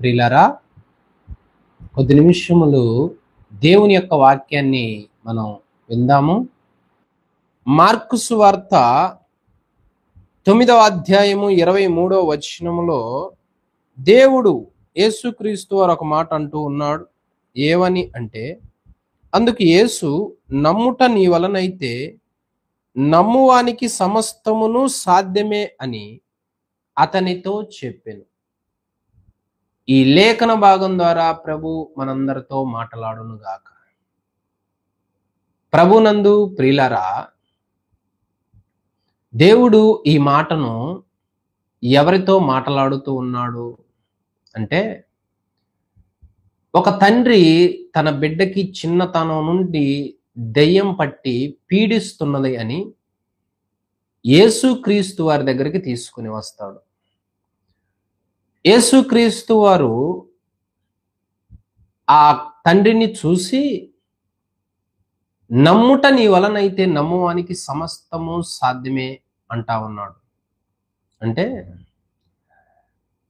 ప్రియులారా, కొద్ది నిమిషములు దేవుని యొక్క వాక్యాన్ని మనం విందాము. మార్కు సువార్త 9వ అధ్యాయము 23వ వచనములో దేవుడు యేసుక్రీస్తు వారు ఒక మాట అంటూ ఉన్నాడు. ఏమని అంటే, అందుకు యేసు, నమ్ముట నీ వలనైతే నమ్మువానికి సమస్తమును సాధ్యమే అని అతనితో చెప్పెను. ఈ లేఖన భాగం ద్వారా ప్రభు మనందరితో మాట్లాడును గాక. ప్రభునందు ప్రియులారా, దేవుడు ఈ మాటను ఎవరితో మాట్లాడుతూ ఉన్నాడు అంటే, ఒక తండ్రి తన బిడ్డకి చిన్నతనం నుండి దెయ్యం పట్టి పీడిస్తున్నది అని యేసుక్రీస్తు వారి దగ్గరికి తీసుకుని వస్తాడు. యేసుక్రీస్తు వారు ఆ తండ్రిని చూసి, నమ్ముట నీ వలనైతే నమ్మువానికి సమస్తము సాధ్యమే అంటా ఉన్నాడు. అంటే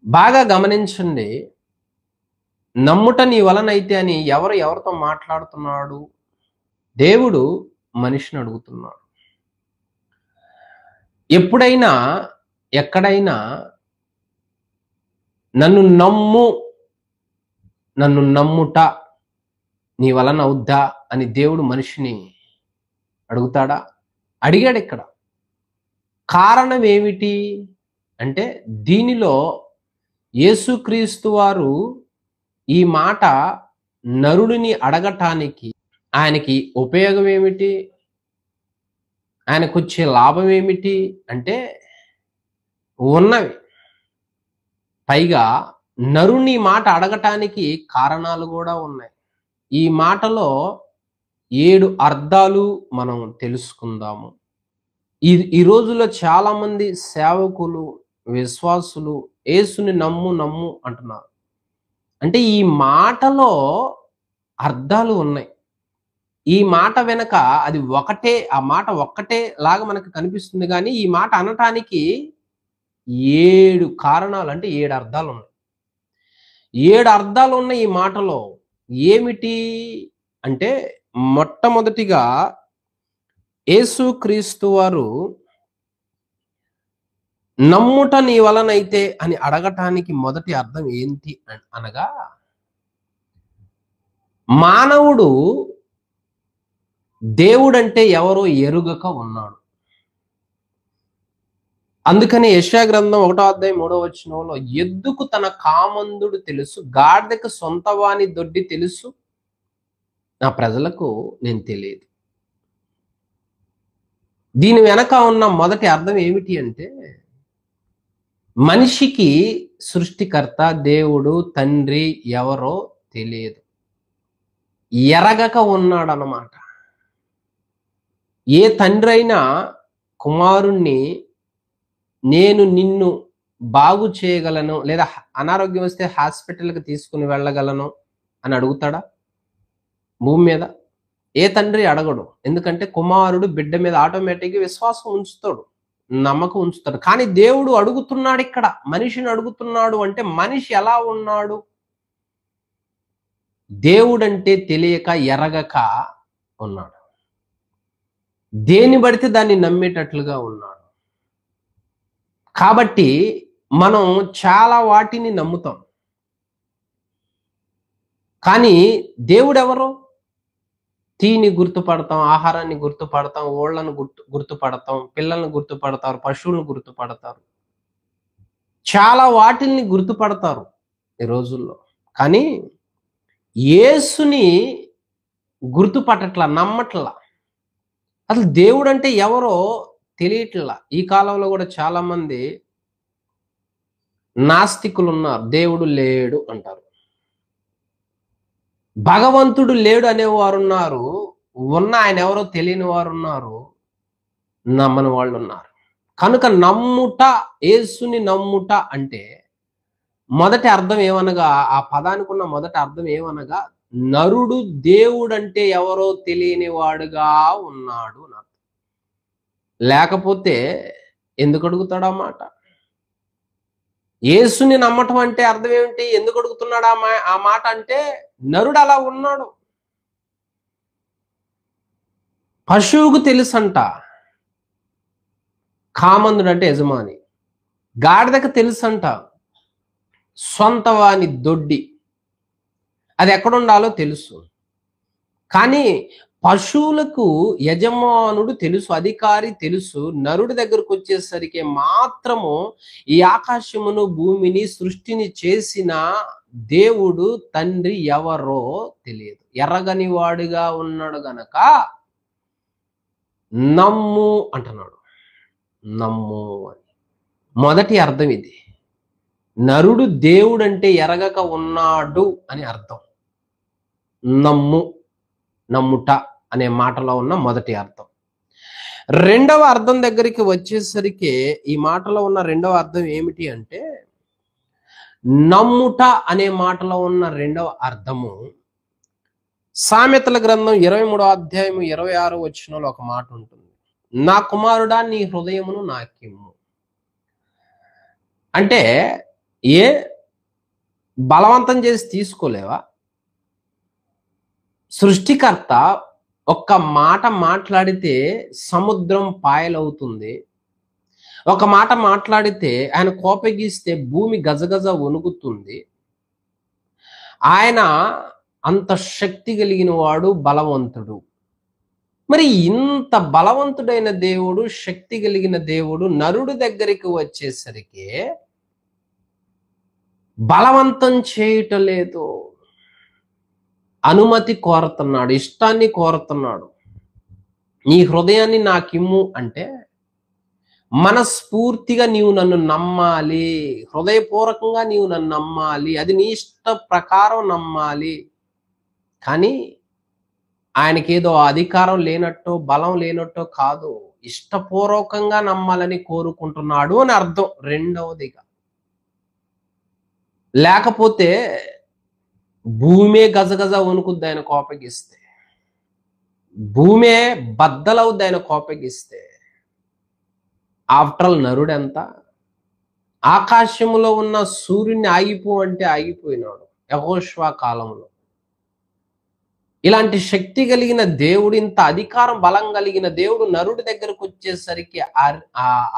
బాగా గమనించండి, నమ్ముట నీ వలనైతే అని ఎవరితో మాట్లాడుతున్నాడు? దేవుడు మనిషిని అడుగుతున్నాడు. ఎప్పుడైనా ఎక్కడైనా నన్ను నమ్ముట నీ వలన అవుద్దా అని దేవుడు మనిషిని అడుగుతాడా? అడిగాడు. ఇక్కడ కారణం ఏమిటి అంటే, దీనిలో యేసుక్రీస్తు వారు ఈ మాట నరుడిని అడగటానికి ఆయనకి ఉపయోగం ఏమిటి, ఆయనకు వచ్చే లాభం ఏమిటి అంటే ఉన్నవి. పైగా నరుని మాట అడగటానికి కారణాలు కూడా ఉన్నాయి. ఈ మాటలో 7 అర్థాలు మనం తెలుసుకుందాము. ఈ రోజుల్లో చాలా మంది సేవకులు, విశ్వాసులు యేసుని నమ్ము అంటున్నారు. అంటే ఈ మాటలో అర్థాలు ఉన్నాయి. ఈ మాట వెనక అది ఒకటే, ఆ మాట ఒక్కటే లాగా మనకు కనిపిస్తుంది, కానీ ఈ మాట అనటానికి 7 కారణాలు, అంటే 7 అర్థాలు ఉన్నాయి. 7 అర్థాలు ఉన్నాయి ఈ మాటలో. ఏమిటి అంటే, మొట్టమొదటిగా యేసుక్రీస్తు వారు నమ్ముట నీ వలనైతే అని అడగటానికి మొదటి అర్థం ఏంటి అనగా, మానవుడు దేవుడంటే ఎవరో ఎరుగక ఉన్నాడు. అందుకని యెషయా గ్రంథం 1వ అధ్యాయం 3వ వచనంలో, ఎద్దుకు తన కామందుడు తెలుసు, గాడిదకు సొంతవాని దొడ్డి తెలుసు, నా ప్రజలకు నేను తెలియదు. దీని వెనక ఉన్న మొదటి అర్థం ఏమిటి అంటే, మనిషికి సృష్టికర్త దేవుడు తండ్రి ఎవరో తెలియదు, ఎరగక ఉన్నాడు అన్నమాట. ఏ తండ్రి అయినా కుమారుణ్ణి నేను నిన్ను బాగు చేయగలను, లేదా అనారోగ్యం వస్తే హాస్పిటల్కి తీసుకుని వెళ్ళగలను అని అడుగుతాడా? భూమి మీద ఏ తండ్రి అడగడు. ఎందుకంటే కుమారుడు బిడ్డ మీద ఆటోమేటిక్గా విశ్వాసం ఉంచుతాడు, నమ్మకం ఉంచుతాడు. కానీ దేవుడు అడుగుతున్నాడు, ఇక్కడ మనిషిని అడుగుతున్నాడు. అంటే మనిషి ఎలా ఉన్నాడు? దేవుడంటే తెలియక ఎరగక ఉన్నాడు. దేన్ని పడితే దాన్ని నమ్మేటట్లుగా ఉన్నాడు. కాబట్టి మనం చాలా వాటిని నమ్ముతాం, కానీ దేవుడు ఎవరు? తీని గుర్తుపడతాం, ఆహారాన్ని గుర్తుపడతాం, ఓళ్లను గుర్తుపడతాం, పిల్లల్ని గుర్తుపడతారు, పశువులను గుర్తుపడతారు, చాలా వాటిని గుర్తుపడతారు ఈ రోజుల్లో. కానీ యేసుని గుర్తుపట్టట్లా, నమ్మట్లా. అసలు దేవుడు అంటే ఎవరో తెలియట్లా. ఈ కాలంలో కూడా చాలా మంది నాస్తికులు ఉన్నారు. దేవుడు లేడు అంటారు, భగవంతుడు లేడు అనేవారు ఉన్నారు, ఉన్న ఆయన ఎవరో తెలియని వారు ఉన్నారు, నమ్మని వాళ్ళు ఉన్నారు. కనుక నమ్ముట, యేసుని నమ్ముట అంటే మొదటి అర్థం ఏమనగా, ఆ పదానికి ఉన్న మొదటి అర్థం ఏమనగా, నరుడు దేవుడంటే ఎవరో తెలియని వాడుగా ఉన్నాడు. లేకపోతే ఎందుకు అడుగుతాడు ఆ మాట? యేసుని నమ్మటం అంటే అర్థం ఏమిటి? ఎందుకు అడుగుతున్నాడు ఆ మాట అంటే, నరుడు అలా ఉన్నాడు. పశువుకు తెలుసంట కామందుడు అంటే యజమాని. గాడిదకు తెలుసంట సొంత వాని దొడ్డి. అది ఎక్కడుండాలో తెలుసు. కానీ పశువులకు యజమానుడు తెలుసు, అధికారి తెలుసు. నరుడి దగ్గరకు వచ్చేసరికి మాత్రము ఈ ఆకాశమును భూమిని సృష్టిని చేసిన దేవుడు తండ్రి ఎవరో తెలియదు. ఎర్రగని వాడుగా ఉన్నాడు గనక నమ్ము అంటున్నాడు. నమ్ము అని మొదటి అర్థం ఇది. నరుడు దేవుడంటే ఎరగక ఉన్నాడు అని అర్థం. నమ్ము, నమ్ముట అనే మాటలో ఉన్న మొదటి అర్థం. రెండవ అర్థం దగ్గరికి వచ్చేసరికి ఈ మాటలో ఉన్న రెండవ అర్థం ఏమిటి అంటే, నమ్ముట అనే మాటలో ఉన్న రెండవ అర్థము సామెతల గ్రంథం 23వ అధ్యాయము 26వ వచనంలో ఒక మాట ఉంటుంది. నా కుమారుడా నీ హృదయమును నాకిమ్ము. అంటే ఏ బలవంతం చేసి తీసుకోలేవా? సృష్టికర్త ఒక్క మాట మాట్లాడితే సముద్రం పాయలవుతుంది. ఒక మాట మాట్లాడితే ఆయన కోపగిస్తే భూమి గజగజ వణుకుతుంది. ఆయన అంత శక్తి కలిగిన వాడు, బలవంతుడు. మరి ఇంత బలవంతుడైన దేవుడు, శక్తి కలిగిన దేవుడు నరుడి దగ్గరికి వచ్చేసరికి బలవంతం చేయటం లేదు, అనుమతి కోరుతున్నాడు, ఇష్టాన్ని కోరుతున్నాడు. నీ హృదయాన్ని నాకిమ్ము అంటే మనస్ఫూర్తిగా నీవు నన్ను నమ్మాలి, హృదయపూర్వకంగా నీవు నన్ను నమ్మాలి, అది నీ ఇష్ట ప్రకారం నమ్మాలి. కానీ ఆయనకేదో అధికారం లేనట్టో బలం లేనట్టో కాదు, ఇష్టపూర్వకంగా నమ్మాలని కోరుకుంటున్నాడు అని అర్థం రెండవదిగా. లేకపోతే భూమే గజగజ వణుకుద్ది ఆయన కోపగిస్తే, భూమే బద్దలవుద్ది ఆయన కోపగిస్తే. After all నరుడెంత? ఆకాశములో ఉన్న సూర్యుడిని ఆగిపో అంటే ఆగిపోయినాడు యెహోషువ కాలంలో. ఇలాంటి శక్తి కలిగిన దేవుడు, ఇంత అధికారం బలం కలిగిన దేవుడు నరుడి దగ్గరకు వచ్చేసరికి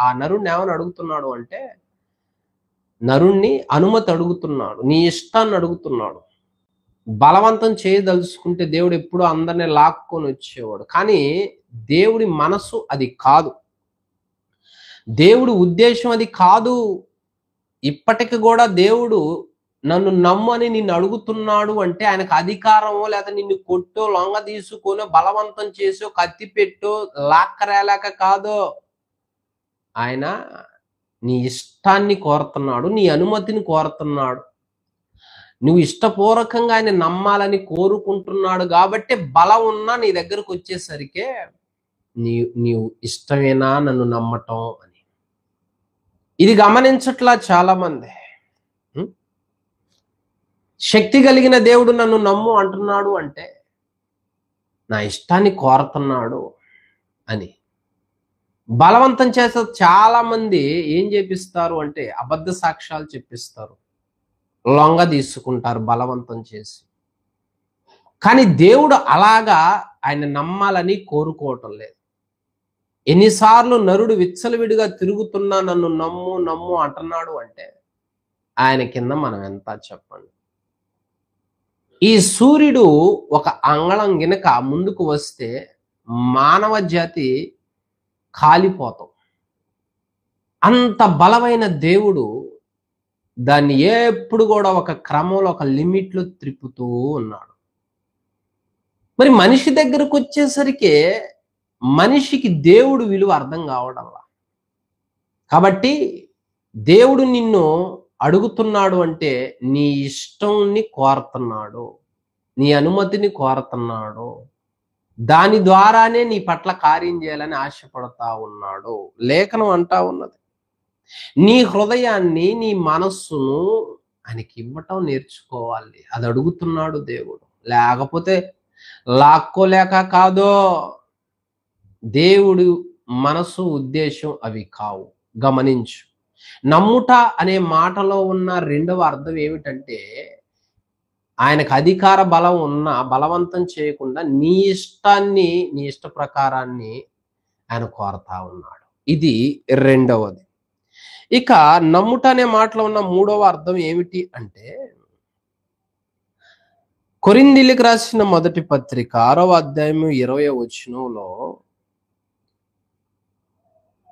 ఆ నరుడిని ఏమని అడుగుతున్నాడు అంటే, నరుణ్ణి అనుమతి అడుగుతున్నాడు, నీ ఇష్టాన్ని అడుగుతున్నాడు. బలవంతం చేయదలుచుకుంటే దేవుడు ఎప్పుడూ అందరినీ లాక్కొని వచ్చేవాడు. కానీ దేవుడి మనసు అది కాదు, దేవుడి ఉద్దేశం అది కాదు. ఇప్పటికి కూడా దేవుడు నన్ను నమ్మని నిన్ను అడుగుతున్నాడు అంటే ఆయనకు అధికారమో లేదా నిన్ను కొట్టో లొంగ తీసుకొని బలవంతం చేసో కత్తి పెట్టో లాక్కరేలాక కాదు. ఆయన నీ ఇష్టాన్ని కోరుతున్నాడు, నీ అనుమతిని కోరుతున్నాడు. నువ్వు ఇష్టపూర్వకంగా ఆయన నమ్మాలని కోరుకుంటున్నాడు కాబట్టి బలం ఉన్నా నీ దగ్గరకు వచ్చేసరికి నీవు ఇష్టమేనా నన్ను నమ్మటం అని. ఇది గమనించట్లా చాలా మంది. శక్తి కలిగిన దేవుడు నన్ను నమ్ము అంటున్నాడు అంటే నా ఇష్టాన్ని కోరుతున్నాడు అని. బలవంతం చేసే చాలా మంది ఏం చేపిస్తారు అంటే అబద్ధ సాక్ష్యాలు చెప్పిస్తారు, లొంగ తీసుకుంటారు బలవంతం చేసి. కానీ దేవుడు అలాగా ఆయన నమ్మాలని కోరుకోవటం లేదు. ఎన్నిసార్లు నరుడు విచ్చలవిడిగా తిరుగుతున్నా నన్ను నమ్ము నమ్ము అంటున్నాడు అంటే ఆయన కింద మనం ఎంత చెప్పండి. ఈ సూర్యుడు ఒక అంగళం గినక ముందుకు వస్తే మానవ జాతి కాలిపోతాం. అంత బలమైన దేవుడు దాన్ని ఎప్పుడు కూడా ఒక క్రమంలో ఒక లిమిట్లో త్రిప్పుతూ ఉన్నాడు. మరి మనిషి దగ్గరకు వచ్చేసరికి మనిషికి దేవుడు విలువ అర్థం కావడంలా. కాబట్టి దేవుడు నిన్ను అడుగుతున్నాడు అంటే నీ ఇష్టాన్ని కోరుతున్నాడు, నీ అనుమతిని కోరుతున్నాడు, దాని ద్వారానే నీ పట్ల కార్యం చేయాలని ఆశపడతా ఉన్నాడు. లేఖనం అంటా ఉన్నది, నీ హృదయాన్ని నీ మనస్సును ఆయనకి ఇవ్వటం నేర్చుకోవాలి. అది అడుగుతున్నాడు దేవుడు. లేకపోతే లాక్కోలేక కాదో, దేవుడు మనసు ఉద్దేశం అవి కావు. గమనించు, నమ్ముట అనే మాటలో ఉన్న రెండవ అర్థం ఏమిటంటే, ఆయనకు అధికార బలం ఉన్నా బలవంతం చేయకుండా నీ ఇష్టాన్ని, నీ ఇష్ట ప్రకారాన్ని ఆయన కోరతా ఉన్నాడు. ఇది రెండవది. ఇక నమ్ముట అనే మాటలో ఉన్న మూడవ అర్థం ఏమిటి అంటే, కొరింథీయులకు రాసిన మొదటి పత్రిక 6వ అధ్యాయము 20వ వచనంలో,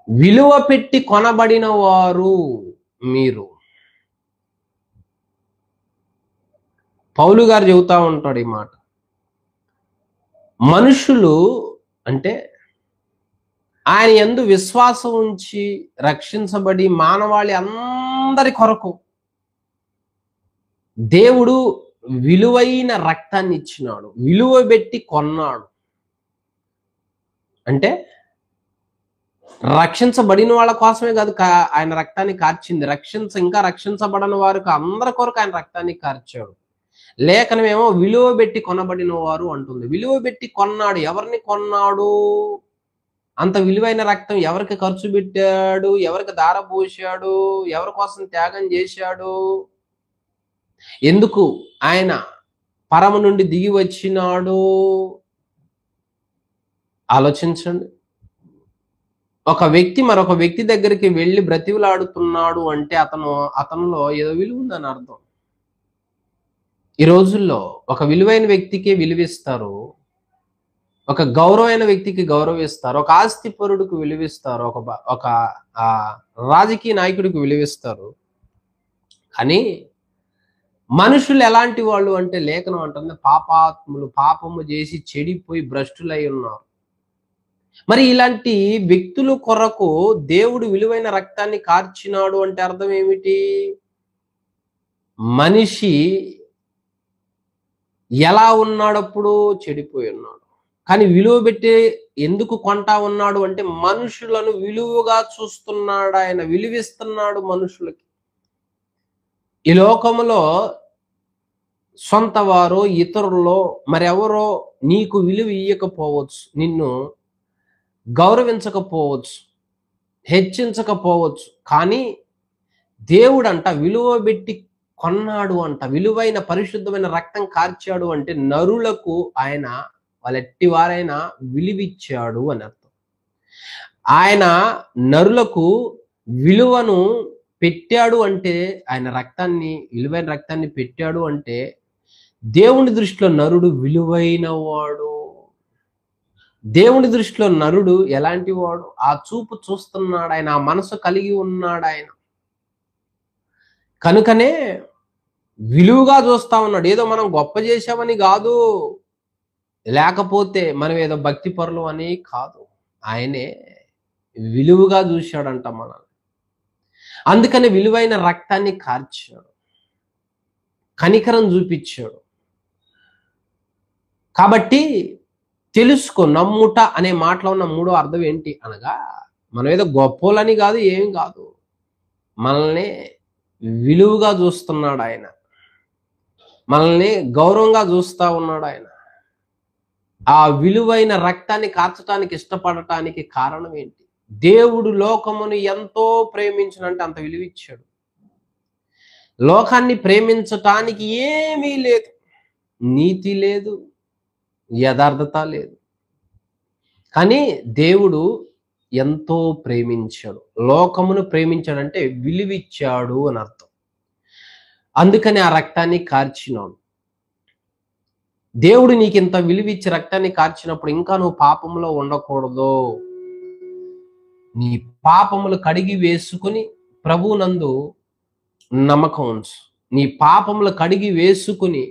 విలువ పెట్టి కొనబడిన వారు మీరు. పౌలు గారు చెబుతా ఉంటాడు ఈ మాట. మనుషులు అంటే ఆయన యందు విశ్వాసం ఉంచి రక్షించబడి మానవాళి అందరి కొరకు దేవుడు విలువైన రక్తాన్ని ఇచ్చినాడు, విలువ పెట్టి కొన్నాడు. అంటే రక్షించబడిన వాళ్ళ కోసమే కాదు ఆయన రక్తాన్ని కార్చింది, ఇంకా రక్షించబడని వారికి అందరి కొరకు ఆయన రక్తాన్ని కార్చాడు. లేఖనమేమో విలువ పెట్టి కొనబడిన వారు అంటుంది. విలువ పెట్టి కొన్నాడు. ఎవరిని కొన్నాడు? అంత విలువైన రక్తం ఎవరికి ఖర్చు పెట్టాడు? ఎవరికి దారపోశాడు? ఎవరి కోసం త్యాగం చేశాడు? ఎందుకు ఆయన పరమ నుండి దిగి వచ్చినాడు? ఆలోచించండి. ఒక వ్యక్తి మరొక వ్యక్తి దగ్గరికి వెళ్ళి బ్రతివులాడుతున్నాడు అంటే అతనిలో ఏదో విలువ ఉందని అర్థం. ఈ రోజుల్లో ఒక విలువైన వ్యక్తికి విలువిస్తారు, ఒక గౌరవమైన వ్యక్తికి గౌరవిస్తారు, ఒక ఆస్తిపరుడికి విలువిస్తారు, ఒక రాజకీయ నాయకుడికి విలువిస్తారు. కానీ మనుషులు ఎలాంటి వాళ్ళు అంటే లేఖనం అంటుంది, పాపాత్ములు, పాపము చేసి చెడిపోయి భ్రష్టులై ఉన్నారు. మరి ఇలాంటి వ్యక్తుల కొరకు దేవుడు విలువైన రక్తాన్ని కార్చినాడు అంటే అర్థం ఏమిటి? మనిషి ఎలా ఉన్నాడప్పుడు? చెడిపోయి ఉన్నాడు. కానీ విలువ పెట్టి ఎందుకు కొంటా ఉన్నాడు అంటే మనుషులను విలువగా చూస్తున్నాడు, ఆయన విలువిస్తున్నాడు మనుషులకి. ఈ లోకములో సొంత వారో ఇతరులో మరెవరో నీకు విలువ ఇయ్యకపోవచ్చు, నిన్ను గౌరవించకపోవచ్చు, హెచ్చించకపోవచ్చు. కానీ దేవుడంట విలువ పెట్టి కొన్నాడు అంట, విలువైన పరిశుద్ధమైన రక్తం కార్చాడు అంటే నరులకు ఆయన వాళ్ళెట్టి వారైనా విలువిచ్చాడు అని అర్థం. ఆయన నరులకు విలువను పెట్టాడు అంటే, ఆయన రక్తాన్ని, విలువైన రక్తాన్ని పెట్టాడు అంటే దేవుని దృష్టిలో నరుడు విలువైన వాడు. దేవుని దృష్టిలో నరుడు ఎలాంటి వాడు? ఆ చూపు చూస్తున్నాడు ఆయన, ఆ మనసు కలిగి ఉన్నాడు ఆయన. కనుకనే విలువగా చూస్తా ఉన్నాడు. ఏదో మనం గొప్ప చేశామని కాదు, లేకపోతే మనం ఏదో భక్తి పరులు అని కాదు, ఆయనే విలువగా చూశాడంట మనల్ని. అందుకని విలువైన రక్తాన్ని కార్చాడు, కనికరం చూపించాడు. కాబట్టి తెలుసుకో, నమ్ముట అనే మాటలో ఉన్న మూడో అర్థం ఏంటి అనగా, మనం ఏదో గొప్పోలని కాదు, ఏం కాదు, మనల్ని విలువగా చూస్తున్నాడు ఆయన, మనల్ని గౌరవంగా చూస్తా ఉన్నాడు ఆయన. ఆ విలువైన రక్తాన్ని కార్చడానికి ఇష్టపడటానికి కారణం ఏంటి? దేవుడు లోకమును ఎంతో ప్రేమించినంటే అంత విలువిచ్చాడు. లోకాన్ని ప్రేమించటానికి ఏమీ లేదు, నీతి లేదు, యథార్థత లేదు. కానీ దేవుడు ఎంతో ప్రేమించాడు, లోకమును ప్రేమించాడంటే విలువిచ్చాడు అని అర్థం. అందుకని ఆ రక్తాన్ని కార్చినాడు. దేవుడు నీకు ఇంత విలువిచ్చి రక్తాన్ని కార్చినప్పుడు ఇంకా నువ్వు పాపంలో ఉండకూడదు. నీ పాపములు కడిగి వేసుకుని ప్రభువునందు నమ్మకం ఉంచు. నీ పాపములు కడిగి వేసుకుని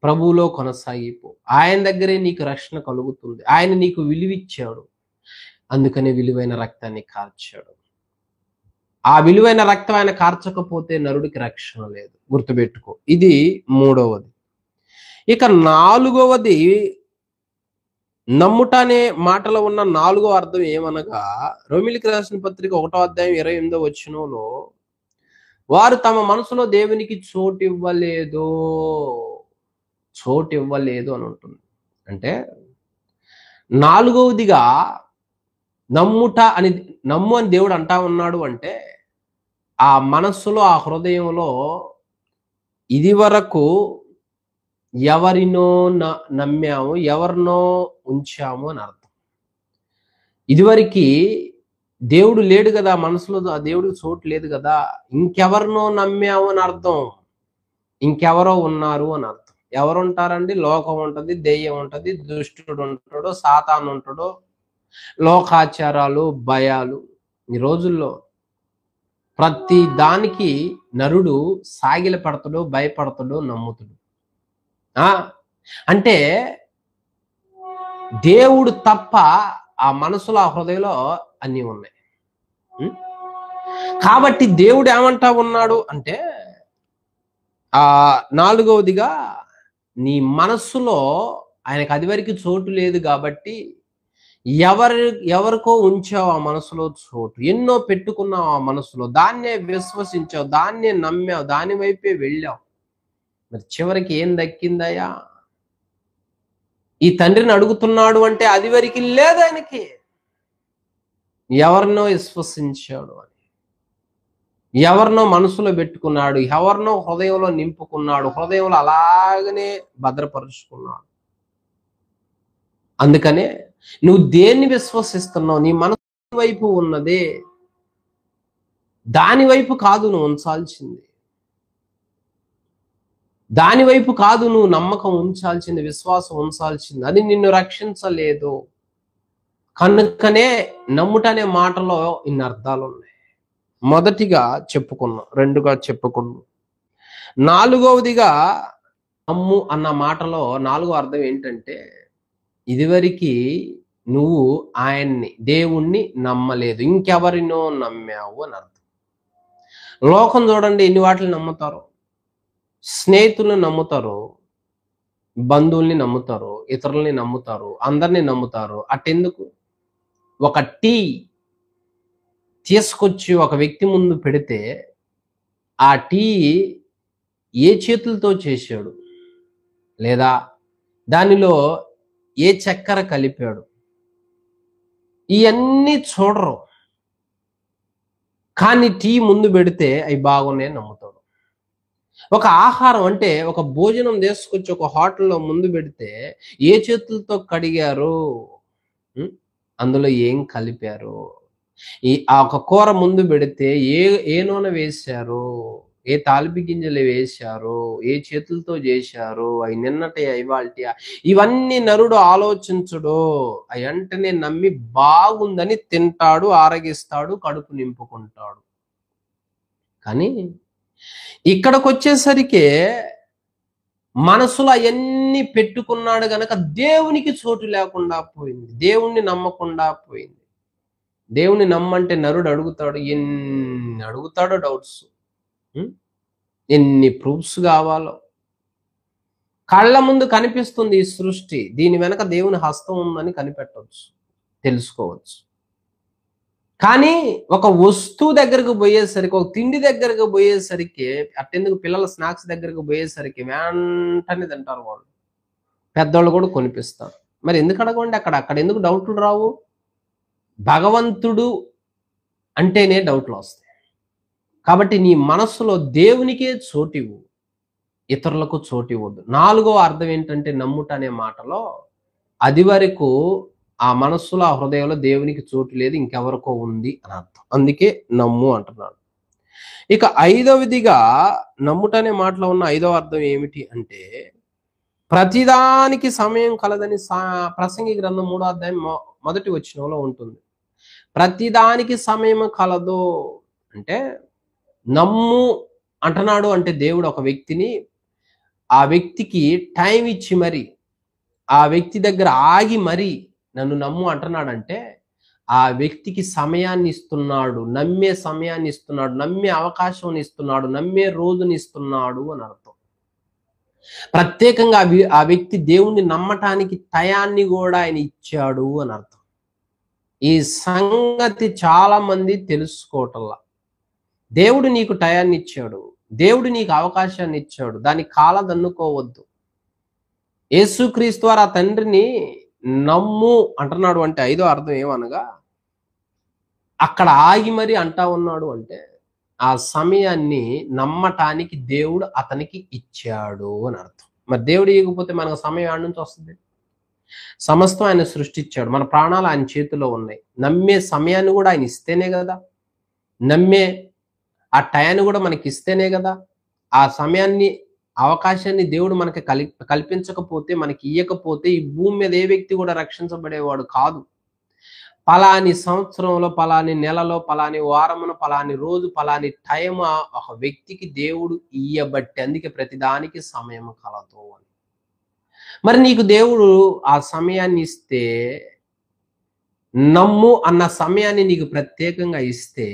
ప్రభువులో కొనసాగిపో. ఆయన దగ్గరే నీకు రక్షణ కలుగుతుంది. ఆయన నీకు విలువిచ్చాడు, అందుకని విలువైన రక్తాన్ని కార్చాడు. ఆ విలువైన రక్తం ఆయన కార్చకపోతే నరుడికి రక్షణ లేదు, గుర్తుపెట్టుకో. ఇది మూడవది. ఇక నాలుగవది, నమ్ముట అనే మాటలో ఉన్న నాలుగో అర్థం ఏమనగా, రోమిలికి రాసిన పత్రిక 1వ అధ్యాయం 28వ వచనంలో, వారు తమ మనసులో దేవునికి చోటు ఇవ్వలేదు అని ఉంటుంది. అంటే నాలుగవదిగా నమ్ము అని దేవుడు అంటా ఉన్నాడు అంటే, ఆ మనస్సులో, ఆ హృదయంలో ఇది వరకు ఎవరినో నమ్మాము, ఎవరినో ఉంచాము అని అర్థం. ఇదివరకు దేవుడు లేడు కదా, మనసులో ఆ దేవుడికి చోటు లేదు కదా, ఇంకెవరినో నమ్మాము అని అర్థం. ఇంకెవరో ఉన్నారు అని అర్థం. ఎవరు ఉంటారండి? లోకం ఉంటది, దెయ్యం ఉంటది, దుష్టుడు ఉంటాడు, సాతాను ఉంటాడు, లోకాచారాలు, భయాలు. ఈ రోజుల్లో ప్రతి దానికి నరుడు సాగిల పడతాడు, భయపడతాడు, నమ్ముతాడు. అంటే దేవుడు తప్ప ఆ మనసులో, ఆ హృదయంలో అన్నీ ఉన్నాయి. కాబట్టి దేవుడు ఏమంటా ఉన్నాడు అంటే, నాలుగవదిగా నీ మనస్సులో ఆయనకు అది వరకు చోటు లేదు కాబట్టి ఎవరికో ఉంచావు ఆ మనసులో చోటు, ఎన్నో పెట్టుకున్నావు ఆ మనసులో, దాన్నే విశ్వసించావు, దాన్నే నమ్మావు, దాని వైపే వెళ్ళావు. మరి చివరికి ఏం దక్కిందయ్యా? ఈ తండ్రిని అడుగుతున్నాడు అంటే అది వరకు లేదు ఆయనకి. ఎవరినో విశ్వసించాడు అని, ఎవరినో మనసులో పెట్టుకున్నాడు, ఎవరినో హృదయంలో నింపుకున్నాడు, హృదయంలో అలాగనే భద్రపరుచుకున్నాడు. అందుకనే నువ్వు దేన్ని విశ్వసిస్తున్నావు? నీ మనసు వైపు ఉన్నదే, దాని వైపు కాదు నువ్వు ఉంచాల్సింది, దాని వైపు కాదు నువ్వు నమ్మకం ఉంచాల్సింది, విశ్వాసం ఉంచాల్సింది. అది నిన్ను రక్షించలేదు. కనుకనే నమ్ముట అనే మాటలో ఇన్ని అర్థాలు ఉన్నాయి. మొదటిగా చెప్పుకున్నాం, రెండుగా చెప్పుకున్నాం. నాలుగవదిగా నమ్ము అన్న మాటలో నాలుగో అర్థం ఏంటంటే, ఇదివరకు నువ్వు ఆయన్ని, దేవుణ్ణి నమ్మలేదు, ఇంకెవరినో నమ్మావు అని అర్థం. లోకం చూడండి ఎన్ని వాటిని నమ్ముతారు. స్నేహితులను నమ్ముతారు, బంధువుల్ని నమ్ముతారు, ఇతరుల్ని నమ్ముతారు, అందరినీ నమ్ముతారు. అట్టెందుకు? ఒక టీ తీసుకొచ్చి ఒక వ్యక్తి ముందు పెడితే ఆ టీ ఏ చేతులతో చేశాడు, లేదా దానిలో ఏ చక్కెర కలిపాడు, ఇవన్నీ చూడరు. కానీ టీ ముందు పెడితే అవి బాగున్నాయని నమ్ముతాడు. ఒక ఆహారం అంటే ఒక భోజనం తీసుకొచ్చి ఒక హోటల్లో ముందు పెడితే ఏ చేతులతో కడిగారు, అందులో ఏం కలిపారు, ఆ ఒక కూర ముందు పెడితే ఏ నూనె వేశారు, ఏ తాలిపి గింజలు వేశారు, ఏ చేతులతో చేశారు, అవి నిన్నటి ఇవాల్టి, ఇవన్నీ నరుడు ఆలోచించడు. అవి వెంటనే నమ్మి బాగుందని తింటాడు, ఆరగిస్తాడు, కడుపు నింపుకుంటాడు. కానీ ఇక్కడికి వచ్చేసరికి మనసులో అవన్నీ పెట్టుకున్నాడు గనక దేవునికి చోటు లేకుండా పోయింది, దేవుణ్ణి నమ్మకుండా పోయింది. దేవుని నమ్మంటే నరుడు అడుగుతాడు, ఎన్ని అడుగుతాడో డౌట్స్, ఎన్ని ప్రూఫ్స్ కావాలో. కళ్ళ ముందు కనిపిస్తుంది ఈ సృష్టి, దీని వెనక దేవుని హస్తం ఉందని కనిపెట్టవచ్చు, తెలుసుకోవచ్చు. కానీ ఒక వస్తువు దగ్గరకు పోయేసరికి, ఒక తిండి దగ్గరకు పోయేసరికి, అట్టెందుకు పిల్లల స్నాక్స్ దగ్గరకు పోయేసరికి వెంటనే తింటారు వాళ్ళు, పెద్దవాళ్ళు కూడా కొనిపిస్తారు. మరి ఎందుకు అడగండి? అక్కడ ఎందుకు డౌట్లు రావు? భగవంతుడు అంటేనే డౌట్లు వస్తాయి. కాబట్టి నీ మనస్సులో దేవునికే చోటివ్వు, ఇతరులకు చోటివ్వద్దు. నాలుగో అర్థం ఏంటంటే, నమ్ముట అనే మాటలో అది వరకు ఆ మనస్సులో, ఆ హృదయంలో దేవునికి చోటు లేదు, ఇంకెవరికో ఉంది అని అర్థం. అందుకే నమ్ము అంటున్నాడు. ఇక ఐదవదిగా నమ్ముట అనే మాటలో ఉన్న ఐదవ అర్థం ఏమిటి అంటే, ప్రతిదానికి సమయం కలదని ప్రసంగి గ్రంథం 3వ అధ్యాయం మొదటి వచనంలో ఉంటుంది. ప్రతిదానికి సమయం కలదు అంటే, నమ్ము అంటున్నాడు అంటే దేవుడు ఒక వ్యక్తిని, ఆ వ్యక్తికి టైం ఇచ్చి మరి, ఆ వ్యక్తి దగ్గర ఆగి మరి నన్ను నమ్ము అంటున్నాడంటే, ఆ వ్యక్తికి సమయాన్ని ఇస్తున్నాడు, నమ్మే సమయాన్ని ఇస్తున్నాడు, నమ్మే అవకాశం ఇస్తున్నాడు, నమ్మే రోజుని ఇస్తున్నాడు అని అర్థం. ప్రత్యేకంగా ఆ వ్యక్తి దేవుణ్ణి నమ్మటానికి టయాన్ని కూడా ఆయన ఇచ్చాడు అని అర్థం. ఈ సంగతి చాలా మంది తెలుసుకోవటంలా. దేవుడు నీకు టయాన్ని ఇచ్చాడు, దేవుడు నీకు అవకాశాన్ని ఇచ్చాడు, దాన్ని కాలదన్నుకోవద్దు. యేసుక్రీస్తు వారు ఆ తండ్రిని నమ్ము అంటున్నాడు అంటే ఐదో అర్థం ఏమనగా, అక్కడ ఆగి మరి అంటా ఉన్నాడు అంటే, ఆ సమయాన్ని నమ్మటానికి దేవుడు అతనికి ఇచ్చాడు అని అర్థం. మరి దేవుడు ఇవ్వకపోతే మనకు సమయం ఆడ నుంచి వస్తుంది? సమస్తం ఆయన సృష్టించాడు, మన ప్రాణాలు ఆయన చేతిలో ఉన్నాయి. నమ్మే సమయాన్ని కూడా ఆయన ఇస్తేనే కదా, నమ్మే ఆ టయాన్ని కూడా మనకి ఇస్తేనే కదా. ఆ సమయాన్ని, అవకాశాన్ని దేవుడు మనకి కల్పించకపోతే, మనకి ఇయ్యకపోతే ఈ భూమి మీద ఏ వ్యక్తి కూడా రక్షించబడేవాడు కాదు. పలాని సంవత్సరంలో, పలాని నెలలో, పలాని వారమున, పలాని రోజు, పలాని టైం ఒక వ్యక్తికి దేవుడు ఇయ్యబట్టి, అందుకే ప్రతిదానికి సమయం కలదు అని. మరి నీకు దేవుడు ఆ సమయాన్ని ఇస్తే, నమ్ము అన్న సమయాన్ని నీకు ప్రత్యేకంగా ఇస్తే,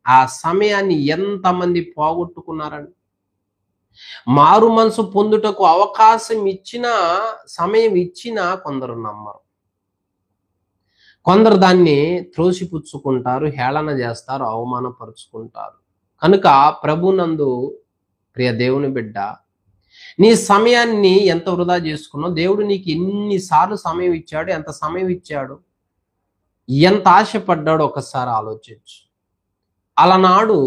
ఆ సమయాన్ని ఎంతమంది పోగొట్టుకున్నారని. మారు మనసు పొందుటకు అవకాశం ఇచ్చినా, సమయం ఇచ్చినా కొందరు నమ్మరు. కొందరు దాన్ని త్రోసిపుచ్చుకుంటారు, హేళన చేస్తారు, అవమానపరుచుకుంటారు. కనుక ప్రభునందు ప్రియ దేవుని బిడ్డ, నీ సమయాన్ని ఎంత వృధా చేసుకున్నావు? దేవుడు నీకు ఎన్నిసార్లు సమయం ఇచ్చాడు, ఎంత సమయం ఇచ్చాడు, ఎంత ఆశపడ్డాడు ఒకసారి ఆలోచించు. అలనాడు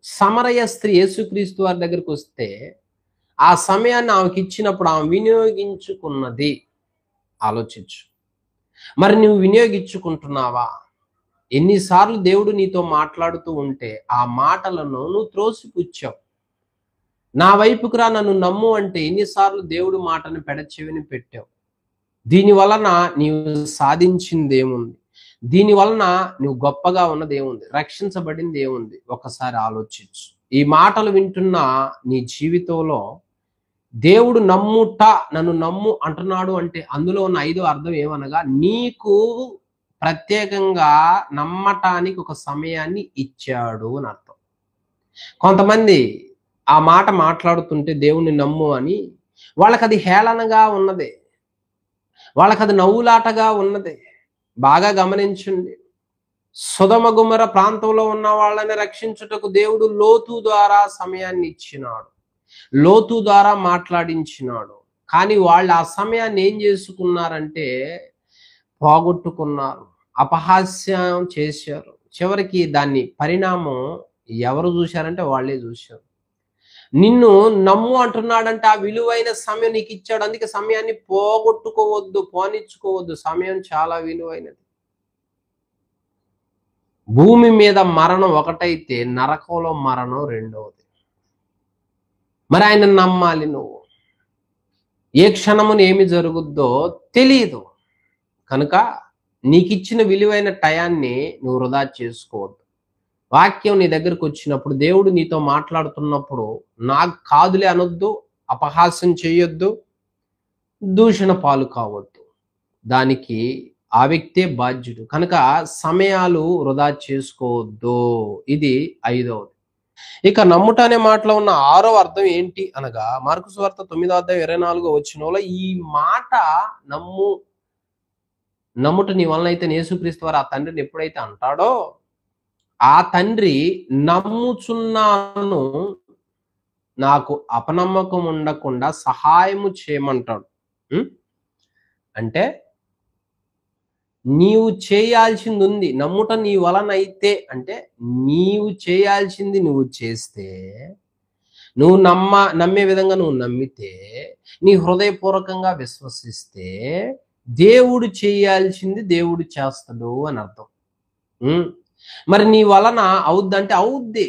సమరయ స్త్రీ యేసుక్రీస్తు వారి దగ్గరికి వస్తే ఆ సమయాన్ని ఆమెకి ఇచ్చినప్పుడు ఆమె వినియోగించుకున్నది ఆలోచించు. మరి నువ్వు వినియోగించుకుంటున్నావా? ఎన్నిసార్లు దేవుడు నీతో మాట్లాడుతూ ఉంటే ఆ మాటలను నువ్వు త్రోసిపుచ్చావు. నా వైపుకు రా, నన్ను నమ్ము అంటే ఎన్నిసార్లు దేవుడు మాటను పెడచెవిని పెట్టావు. దీని వలన నీవు సాధించింది ఏముంది? దీని వలన నువ్వు గొప్పగా ఉన్నది ఏముంది? రక్షించబడింది ఏముంది? ఒకసారి ఆలోచించు. ఈ మాటలు వింటున్న నీ జీవితంలో దేవుడు నమ్ముట, నన్ను నమ్ము అంటున్నాడు అంటే అందులో ఉన్న 5వ అర్థం ఏమనగా, నీకు ప్రత్యేకంగా నమ్మటానికి ఒక సమయాన్ని ఇచ్చాడు అని అర్థం. కొంతమంది ఆ మాట మాట్లాడుతుంటే దేవుణ్ణి నమ్ము అని, వాళ్ళకి అది హేళనగా ఉన్నది, వాళ్ళకి అది నవ్వులాటగా ఉన్నది. బాగా గమనించండి. సొదొమ గుమొర్ర ప్రాంతంలో ఉన్న వాళ్ళని రక్షించుటకు దేవుడు లోతు ద్వారా సమయాన్ని ఇచ్చినాడు, లోతు ద్వారా మాట్లాడించినాడు. కానీ వాళ్ళు ఆ సమయాన్ని ఏం చేసుకున్నారంటే పోగొట్టుకున్నారు, అపహాస్యం చేశారు. చివరికి దాన్ని పరిణామం ఎవరు చూశారంటే వాళ్ళే చూశారు. నిన్ను నమ్ము అంటున్నాడంటే ఆ విలువైన సమయం నీకు ఇచ్చాడు. అందుకే సమయాన్ని పోగొట్టుకోవద్దు, పోనిచ్చుకోవద్దు. సమయం చాలా విలువైనది. భూమి మీద మరణం ఒకటైతే నరకంలో మరణం రెండవది. మరి ఆయన నమ్మాలి నువ్వు. ఏ క్షణమున ఏమి జరుగుద్దో తెలియదు. కనుక నీకిచ్చిన విలువైన టయాన్ని నువ్వు వృధా చేసుకోవద్దు. వాక్యం నీ దగ్గరకు వచ్చినప్పుడు, దేవుడు నీతో మాట్లాడుతున్నప్పుడు నాకు కాదులే అనొద్దు, అపహాస్యం చేయొద్దు, దూషణ పాలు కావద్దు. దానికి ఆ వ్యక్తే బాధ్యుడు. కనుక సమయాలు వృధా చేసుకోవద్దు. ఇది 5వది. ఇక నమ్ముట అనే మాటలో ఉన్న 6వ అర్థం ఏంటి అనగా, మార్కు సువార్త 9వ అధ్యాయం 24వ వచనంలో ఈ మాట నమ్ముట నీ వలన అయితే యేసుక్రీస్తు వారు ఆ తండ్రిని ఎప్పుడైతే అంటాడో, ఆ తండ్రి నమ్ముచున్నాను, నాకు అపనమ్మకం ఉండకుండా సహాయము చేయమంటాడు. అంటే నీవు చేయాల్సింది ఉంది. నమ్ముట నీ వలన అయితే అంటే నీవు చేయాల్సింది నువ్వు చేస్తే, నువ్వు నమ్మే విధంగా నువ్వు నమ్మితే, నీ హృదయపూర్వకంగా విశ్వసిస్తే దేవుడు చేయాల్సింది దేవుడు చేస్తాడు అని అర్థం. మరి నీ వలన అవుద్దంటే అవుద్ది,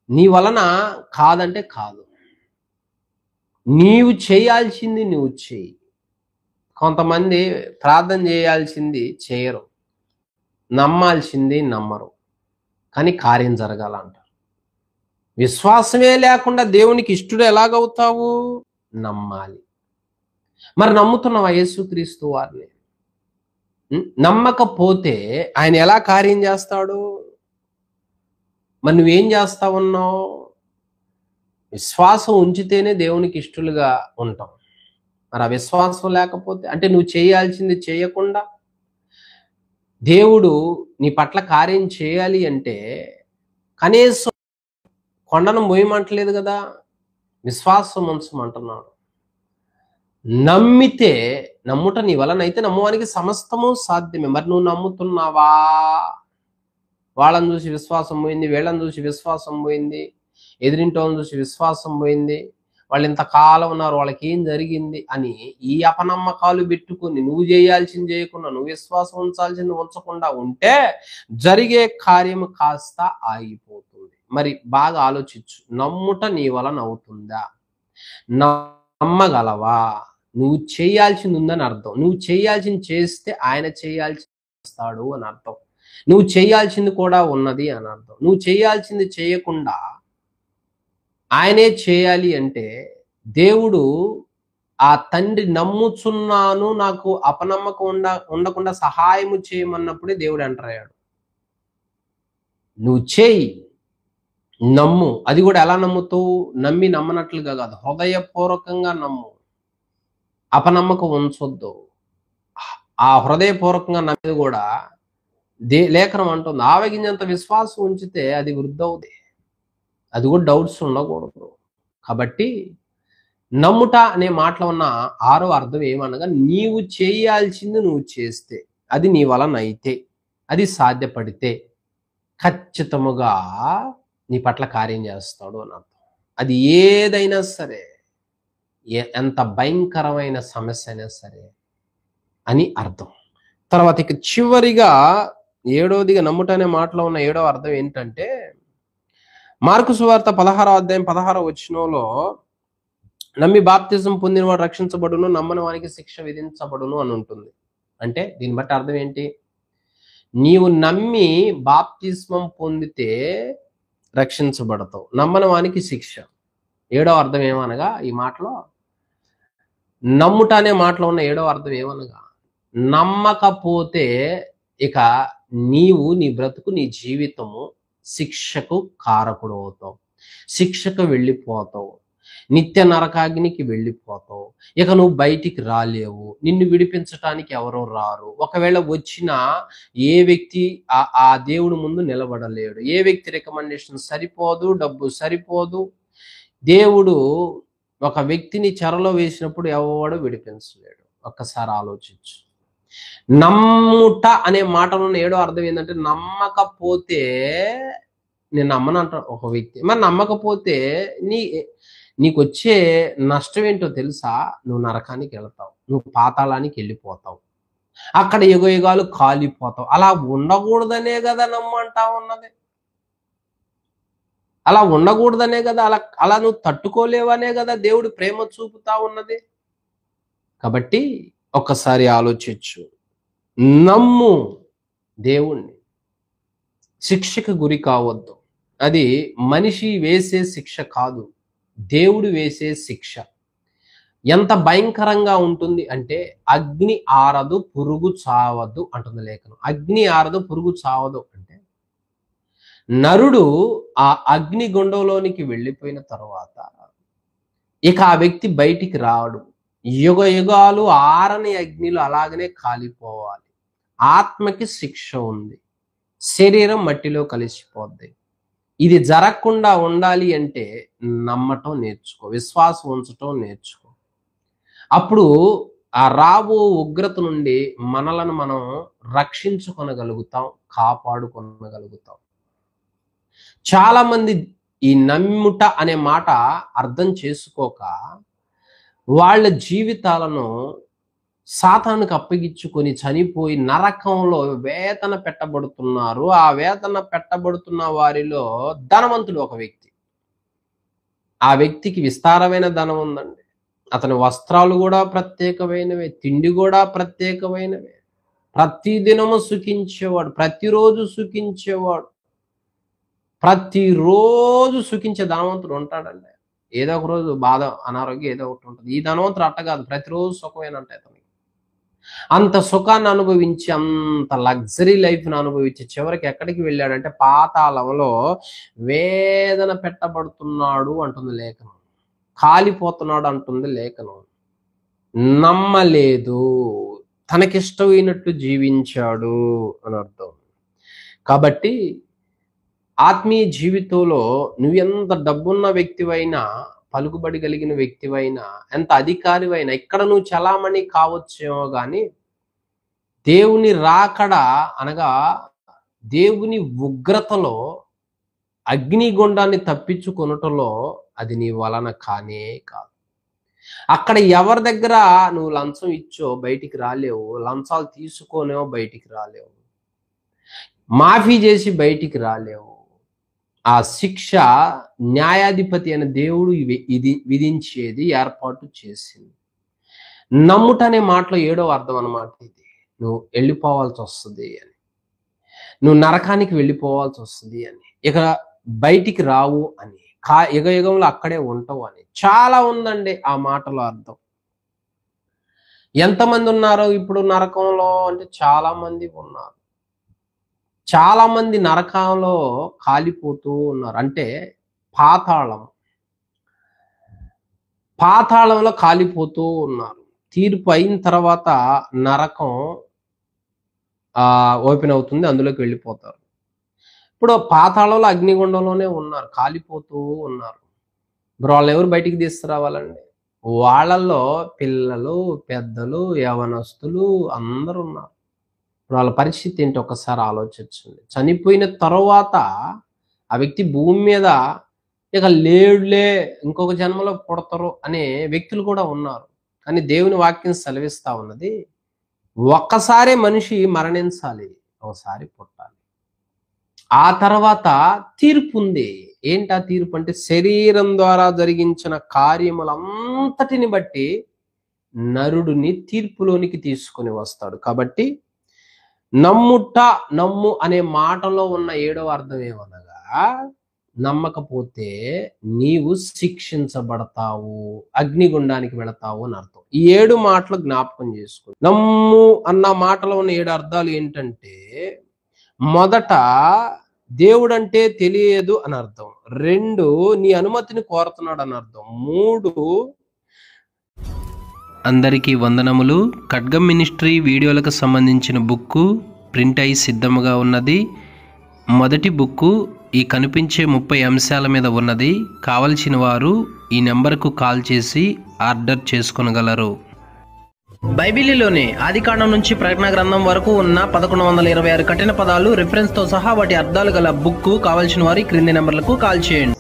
నీ వలన కాదంటే కాదు. నీవు చేయాల్సింది నువ్వు చేయి. కొంతమంది ప్రార్థన చేయాల్సింది చేయరు, నమ్మాల్సింది నమ్మరు, కానీ కార్యం జరగాలంటారు. విశ్వాసమే లేకుండా దేవునికి ఇష్టడు ఎలాగవుతావు? నమ్మాలి. మరి నమ్ముతున్నావా యేసుక్రీస్తు వారిని? నమ్మకపోతే ఆయన ఎలా కార్యం చేస్తాడు? మరి నువ్వేం చేస్తా ఉన్నావు? విశ్వాసం ఉంచితేనే దేవునికి ఇష్టలుగా ఉంటాం. మరి ఆ విశ్వాసం లేకపోతే, అంటే నువ్వు చేయాల్సింది చేయకుండా దేవుడు నీ పట్ల కార్యం చేయాలి అంటే కనీసం కొండను మోయమంటలేదు కదా, విశ్వాసం ఉంచమంటున్నాడు. నమ్మితే, నమ్ముట నీ వలన అయితే నమ్మువానికి సమస్తము సాధ్యమే. మరి నువ్వు నమ్ముతున్నావా? వాళ్ళని చూసి విశ్వాసం పోయింది, వీళ్ళని చూసి విశ్వాసం పోయింది, ఎదిరింటోని చూసి విశ్వాసం పోయింది, వాళ్ళు ఇంతకాలం ఉన్నారు, వాళ్ళకి ఏం జరిగింది అని ఈ అపనమ్మకాలు పెట్టుకుని నువ్వు చేయాల్సింది చేయకుండా, నువ్వు విశ్వాసం ఉంచాల్సింది ఉంచకుండా ఉంటే జరిగే కార్యము కాస్త ఆగిపోతుంది. మరి బాగా ఆలోచించు, నమ్ముట నీ వలన అవుతుందా? నమ్మగలవా? నువ్వు చేయాల్సింది ఉందని అర్థం. నువ్వు చేయాల్సింది చేస్తే ఆయన చేయాల్సిస్తాడు అని అర్థం. నువ్వు చేయాల్సింది కూడా ఉన్నది అని అర్థం. నువ్వు చేయాల్సింది చేయకుండా ఆయనే చేయాలి అంటే దేవుడు ఆ తండ్రి నమ్ముచున్నాను, నాకు అపనమ్మకం ఉండకుండా సహాయము చేయమన్నప్పుడే దేవుడు ఎంటర్ అయ్యాడు. నువ్వు చేయి, నమ్ము. అది కూడా ఎలా నమ్ముతావు? నమ్మి నమ్మనట్లుగా కాదు, హృదయపూర్వకంగా నమ్ము. అపనమ్మకం ఉంచొద్దు. ఆ హృదయపూర్వకంగా నమ్మేది కూడా లేఖనం అంటుంది, ఆవగింజంత విశ్వాసం ఉంచితే అది వృద్ధి అవుతుంది. అది కూడా డౌట్స్ ఉండకూడదు. కాబట్టి నమ్ముట అనే మాటలో ఉన్న 6వ అర్థం ఏమనగా, నీవు చేయాల్సింది నువ్వు చేస్తే, అది నీ వలన అయితే, అది సాధ్యపడితే ఖచ్చితముగా నీ పట్ల కార్యం చేస్తాడు అని అర్థం. అది ఏదైనా సరే, ఎంత భయంకరమైన సమస్య అయినా సరే అని అర్థం. తర్వాత ఇక చివరిగా 7వదిగా నమ్ముట అనే మాటలో ఉన్న 7వ అర్థం ఏంటంటే, మార్కు సువార్త 16వ అధ్యాయం 16వ వచనంలో, నమ్మి బాప్తిజం పొందినవాడు రక్షించబడును, నమ్మని వానికి శిక్ష విధించబడును అని ఉంటుంది. అంటే దీన్ని బట్టి అర్థం ఏంటి? నీవు నమ్మి బాప్తిస్మం పొందితే రక్షించబడతావు, నమ్మని వానికి శిక్ష. 7వ అర్థం ఏమనగా, ఈ మాటలో నమ్ముట అనే మాటలో ఉన్న 7వ అర్థం ఏమనగా, నమ్మకపోతే ఇక నీవు, నీ బ్రతుకు, నీ జీవితము శిక్షకు కారకుడు అవుతావు, శిక్షకు వెళ్ళిపోతావు, నిత్య నరకాగ్నికి వెళ్ళిపోతావు. ఇక నువ్వు బయటికి రాలేవు, నిన్ను విడిపించటానికి ఎవరో రారు. ఒకవేళ వచ్చినా ఏ వ్యక్తి ఆ దేవుడి ముందు నిలబడలేడు. ఏ వ్యక్తి రికమెండేషన్ సరిపోదు, డబ్బు సరిపోదు. దేవుడు ఒక వ్యక్తిని చెరలో వేసినప్పుడు ఎవడు విడిపించలేడు. ఒక్కసారి ఆలోచించు. నమ్ముట అనే మాటలో 7వ అర్థం ఏంటంటే, నమ్మకపోతే, నేను నమ్మనంటాను ఒక వ్యక్తి, మరి నమ్మకపోతే నీకు వచ్చే నష్టం ఏంటో తెలుసా? నువ్వు నరకానికి వెళ్తావు, నువ్వు పాతాళానికి వెళ్ళిపోతావు, అక్కడ యుగయుగాలు కాలిపోతావు. అలా ఉండకూడదనే కదా నమ్మంటా ఉన్నది. అలా ఉండకూడదనే కదా, అలా నువ్వు తట్టుకోలేవనే కదా దేవుడు ప్రేమ చూపుతా ఉన్నది. కాబట్టి ఒక్కసారి ఆలోచించు, నమ్ము దేవుణ్ణి. శిక్షకు గురి కావద్దు. అది మనిషి వేసే శిక్ష కాదు, దేవుడు వేసే శిక్ష. ఎంత భయంకరంగా ఉంటుంది అంటే, అగ్ని ఆరదు పురుగు చావదు అంటుంది లేఖనం. అగ్ని ఆరదు పురుగు చావదు అంటే, నరుడు ఆ అగ్ని గుండంలోనికి వెళ్ళిపోయిన తర్వాత ఇక ఆ వ్యక్తి బయటికి రాడు. యుగ యుగాలు ఆరని అగ్నిలో అలాగనే కాలిపోవాలి. ఆత్మకి శిక్ష ఉంది, శరీరం మట్టిలో కలిసిపోద్ది. ఇది జరగకుండా ఉండాలి అంటే నమ్మటం నేర్చుకో, విశ్వాసం ఉంచటం నేర్చుకో. అప్పుడు ఆ రాబో ఉగ్రత నుండి మనలను మనం రక్షించుకొనగలుగుతాం, కాపాడుకొనగలుగుతాం. చాలా మంది ఈ నమ్ముట అనే మాట అర్థం చేసుకోక వాళ్ళ జీవితాలను సాతానుకు అప్పగించుకొని చనిపోయి నరకంలో వేదన పెట్టబడుతున్నారు. ఆ వేదన పెట్టబడుతున్న వారిలో ధనవంతుడు ఒక వ్యక్తి. ఆ వ్యక్తికి విస్తారమైన ధనం ఉందండి. అతని వస్త్రాలు కూడా ప్రత్యేకమైనవే, తిండి కూడా ప్రత్యేకమైనవే. ప్రతిదినము సుఖించేవాడు, ప్రతిరోజు సుఖించేవాడు. ప్రతిరోజు సుఖించే ధనవంతుడు ఉంటాడండి. ఏదో ఒక రోజు బాధ, అనారోగ్యం ఏదో ఒకటి ఉంటుంది. ఈ ధనవంతుడు అట్ట కాదు, ప్రతిరోజు సుఖమైన అంటే అతనికి అంత సుఖాన్ని అనుభవించి, అంత లగ్జరీ లైఫ్ని అనుభవించి చివరికి ఎక్కడికి వెళ్ళాడంటే పాతాళంలో వేదన పెట్టబడుతున్నాడు అంటుంది లేఖనం, కాలిపోతున్నాడు అంటుంది లేఖనం. నమ్మలేదు, తనకిష్టమైనట్టు జీవించాడు అని అర్థం. కాబట్టి ఆత్మీయ జీవితంలో నువ్వు ఎంత డబ్బున్న వ్యక్తివైనా, పలుకుబడి కలిగిన వ్యక్తివైనా, ఎంత అధికారివైనా, ఇక్కడ నువ్వు చలామణి కావచ్చేమో కానీ దేవుని రాకడ అనగా దేవుని ఉగ్రతలో అగ్నిగుండాన్ని తప్పించుకొనుటలో అది నీ వలన కానే కాదు. అక్కడ ఎవరి దగ్గర నువ్వు లంచం ఇచ్చో బయటికి రాలేవు, లంచాలు తీసుకోనేవో బయటికి రాలేవు, మాఫీ చేసి బయటికి రాలేవు. ఆ శిక్ష న్యాయాధిపతి అయిన దేవుడు ఇది విధించేది, ఏర్పాటు చేసింది. నమ్ముట అనే మాటలో 7వ అర్థం అన్నమాట ఇది. నువ్వు వెళ్ళిపోవాల్సి వస్తుంది అని, నువ్వు నరకానికి వెళ్ళిపోవాల్సి వస్తుంది అని, ఇక బయటికి రావు అని, యుగ యుగంలో అక్కడే ఉంటావు అని. చాలా ఉందండి ఆ మాటలో అర్థం. ఎంతమంది ఉన్నారో ఇప్పుడు నరకంలో అంటే చాలా మంది ఉన్నారు. చాలా మంది నరకంలో కాలిపోతూ ఉన్నారు. అంటే పాతాళంలో కాలిపోతూ ఉన్నారు. తీర్పు అయిన తర్వాత నరకం ఓపెన్ అవుతుంది, అందులోకి వెళ్ళిపోతారు. ఇప్పుడు పాతాళంలో అగ్నిగుండంలోనే ఉన్నారు, కాలిపోతూ ఉన్నారు. వాళ్ళు ఎవరు బయటికి తీసుకురావాలండి? వాళ్ళల్లో పిల్లలు, పెద్దలు, యవనస్తులు అందరూ ఉన్నారు. వాళ్ళ పరిస్థితి ఏంటి ఒకసారి ఆలోచించండి. చనిపోయిన తర్వాత ఆ వ్యక్తి భూమి మీద ఇక లేడులే, ఇంకొక జన్మలో పుడతారు అనే వ్యక్తులు కూడా ఉన్నారు. కానీ దేవుని వాక్యం సెలవిస్తా ఉన్నది, ఒక్కసారే మనిషి మరణించాలి, ఒకసారి పుట్టాలి, ఆ తర్వాత తీర్పు ఉంది. ఏంటా తీర్పు అంటే శరీరం ద్వారా జరిగించిన కార్యములంతటిని బట్టి నరుడిని తీర్పులోనికి తీసుకొని వస్తాడు. కాబట్టి నమ్ము అనే మాటలో ఉన్న 7వ అర్థం ఏమనగా, నమ్మకపోతే నీవు శిక్షించబడతావు, అగ్నిగుండానికి వెళతావు అని అర్థం. ఈ 7 మాటలు జ్ఞాపకం చేసుకో. నమ్ము అన్న మాటలో ఉన్న 7 అర్థాలు ఏంటంటే, మొదట దేవుడంటే తెలియదు అని అర్థం, 2 నీ అనుమతిని కోరుతున్నాడు అని అర్థం, 3 అందరికీ వందనములు. ఖడ్గం మినిస్ట్రీ వీడియోలకు సంబంధించిన బుక్కు ప్రింట్ అయి సిద్ధముగా ఉన్నది. మొదటి బుక్కు ఈ కనిపించే 30 అంశాల మీద ఉన్నది. కావలసిన వారు ఈ నెంబర్కు కాల్ చేసి ఆర్డర్ చేసుకొనగలరు. బైబిలులోనే ఆదికాండం నుంచి ప్రకటన గ్రంథం వరకు ఉన్న 1126 కఠిన పదాలు రిఫరెన్స్ తో సహా వాటి అర్థాలు గల బుక్ కావలసిన వారి క్రింది నెంబర్లకు కాల్ చేయండి.